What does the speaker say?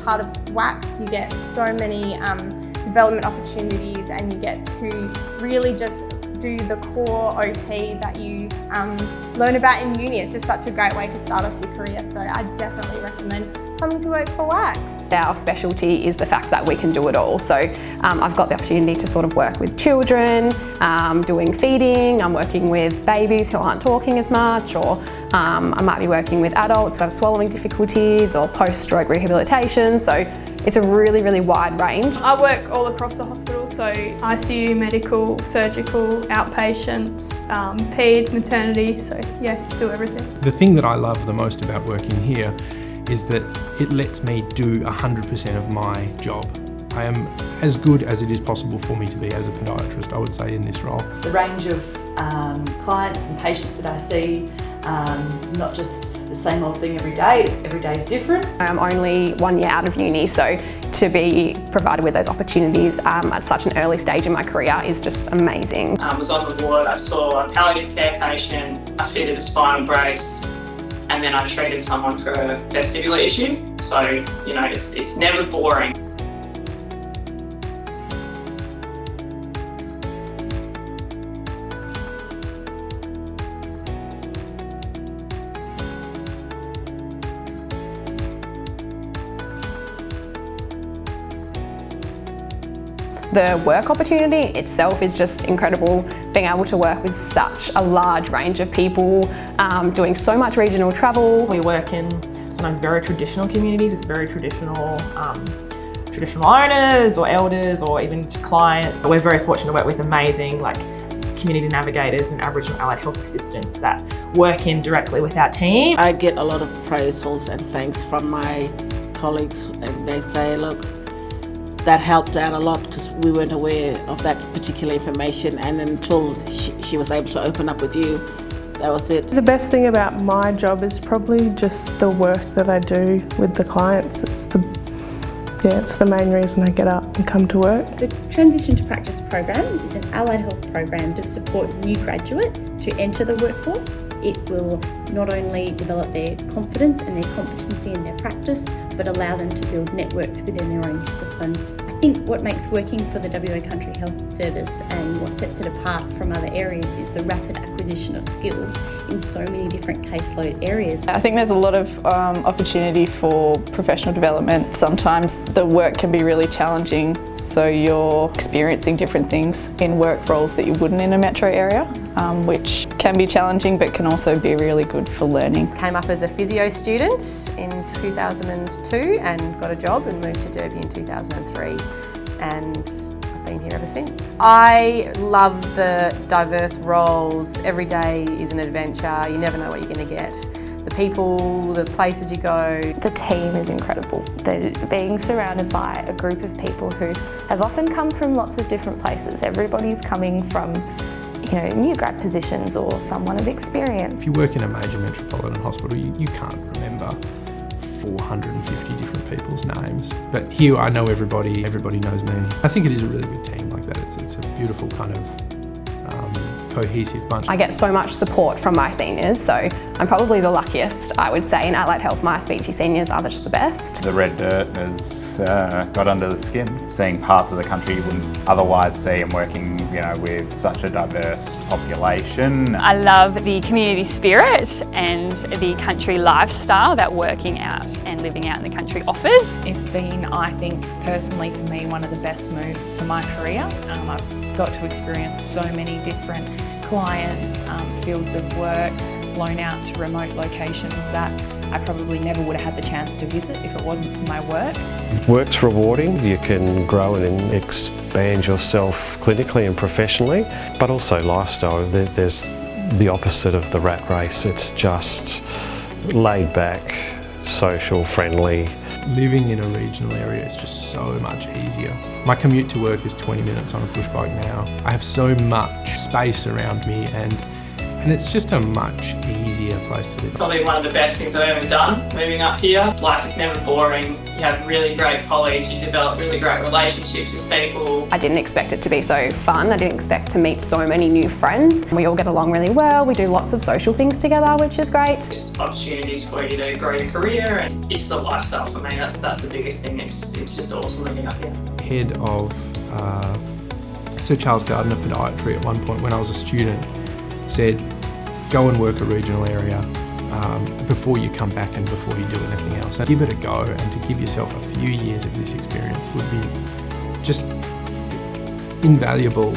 part of WACS, you get so many development opportunities, and you get to really just do the core OT that you learn about in uni. It's just such a great way to start off your career, so I definitely recommend coming to work for WACS. Our specialty is the fact that we can do it all. So I've got the opportunity to sort of work with children, doing feeding, I'm working with babies who aren't talking as much, or I might be working with adults who have swallowing difficulties or post-stroke rehabilitation. So it's a really, really wide range. I work all across the hospital, so ICU, medical, surgical, outpatients, peds, maternity, so yeah, do everything. The thing that I love the most about working here is that it lets me do 100% of my job. I am as good as it is possible for me to be as a podiatrist, I would say, in this role. The range of clients and patients that I see, not just the same old thing every day is different. I'm only 1 year out of uni, so to be provided with those opportunities at such an early stage in my career is just amazing. I was on the ward, I saw a palliative care patient, I fitted a spinal brace, and then I treated someone for a vestibular issue. So, you know, it's never boring. The work opportunity itself is just incredible, being able to work with such a large range of people, doing so much regional travel. We work in sometimes very traditional communities with very traditional owners or elders or even clients. We're very fortunate to work with amazing community navigators and Aboriginal allied health assistants that work in directly with our team. I get a lot of appraisals and thanks from my colleagues, and they say, look, that helped out a lot because we weren't aware of that particular information, and until she was able to open up with you, that was it. The best thing about my job is probably just the work that I do with the clients. It's the main reason I get up and come to work. The Transition to Practice program is an allied health program to support new graduates to enter the workforce. It will not only develop their confidence and their competency in their practice, but allow them to build networks within their own disciplines. I think what makes working for the WA Country Health Service and what sets it apart from other areas is the rapid acquisition of skills in so many different caseload areas. I think there's a lot of opportunity for professional development. Sometimes the work can be really challenging, so you're experiencing different things in work roles that you wouldn't in a metro area, which can be challenging but can also be really good for learning. Came up as a physio student in 2002 and got a job and moved to Derby in 2003, and I've been here ever since. I love the diverse roles. Every day is an adventure. You never know what you're going to get. The people, the places you go. The team is incredible. Being surrounded by a group of people who have often come from lots of different places. Everybody's coming from new grad positions or someone of experience. If you work in a major metropolitan hospital, you can't remember 450 different people's names. But here I know everybody knows me. I think it is a really good team like that. It's a beautiful kind of cohesive bunch. I get so much support from my seniors, so I'm probably the luckiest, I would say, in allied health. My speechy seniors are just the best. The red dirt has got under the skin, seeing parts of the country you wouldn't otherwise see, and working with such a diverse population. I love the community spirit and the country lifestyle that working out and living out in the country offers. It's been, I think, personally for me, one of the best moves for my career. I've got to experience so many different clients, fields of work, flown out to remote locations that I probably never would have had the chance to visit if it wasn't for my work. Work's rewarding. You can grow and expand yourself clinically and professionally, but also lifestyle. There's the opposite of the rat race. It's just laid back, social, friendly. Living in a regional area is just so much easier. My commute to work is 20 minutes on a push bike now. I have so much space around me, and And it's just a much easier place to live. Probably one of the best things I've ever done moving up here. Life is never boring. You have really great colleagues, you develop really great relationships with people. I didn't expect it to be so fun. I didn't expect to meet so many new friends. We all get along really well. We do lots of social things together, which is great. Just opportunities for you to grow your career, and it's the lifestyle for me. That's the biggest thing. It's just awesome living up here. Head of Sir Charles Gardner Podiatry at one point when I was a student said, go and work a regional area before you come back and before you do anything else. And give it a go, and to give yourself a few years of this experience would be just invaluable